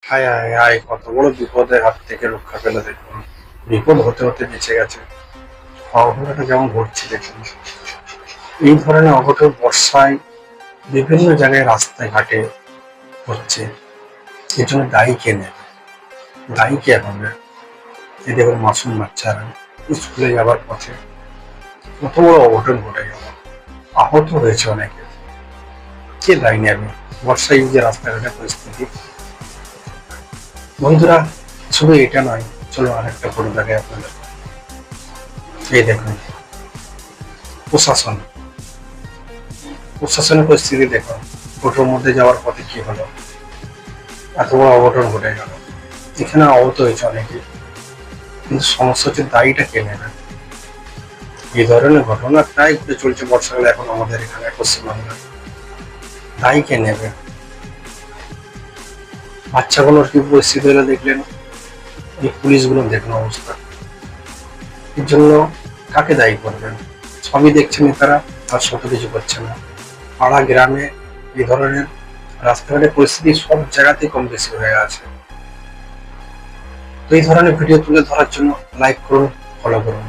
হায় হায় হায়, কত বড় বিপদের হাত থেকে রক্ষা পেল দেখুন। বিপদ হতে হতে বেঁচে গেছে। অঘটনটা কেমন ঘটছে দেখুন। এই ধরনের অঘটন বর্ষায় বিভিন্ন জায়গায় রাস্তায় ঘাটে হচ্ছে। এর জন্য দায়ী কে নেবে? দায়ী কে হবে? এই দেখুন, মাসুম বাচ্চারা স্কুলে যাবার পথে কত বড় অঘটন ঘটে গেল। আহত হয়েছে অনেকে। কে দায়ী নেবে? বর্ষায় এই যে রাস্তাঘাটের পরিস্থিতি। বন্ধুরা, শুধু এটা নয়, চলো আরেকটা করে দেখাই আপনাদের। এই দেখুন, প্রশাসন প্রশাসনের পরিস্থিতি দেখুন। টোটোর মধ্যে যাওয়ার পথে কি হলো, এত বড় অঘটন ঘটে গেল। এখানে আহত হয়েছে অনেকে, কিন্তু সমস্যা হচ্ছে দায়ীটা কে নেবে? এই ধরনের ঘটনা প্রায় ঘটে চলছে বর্ষাকালে এখন আমাদের এখানে পশ্চিমবাংলায়। দায়ী কে নেবে? বাচ্চাগুলোর কি পরিস্থিতি হলে দেখলেন, এই পুলিশগুলো দেখুন অবস্থা। এর জন্য কাকে দায়ী করবেন? সবই দেখছেন নেতারা, আর শত কিছু করছে না। পাড়া গ্রামে এই ধরনের রাস্তাঘাটের পরিস্থিতি সব জায়গাতেই কম বেশি হয়ে আছে। তো এই ধরনের ভিডিও তুলে ধরার জন্য লাইক করুন, ফলো করুন।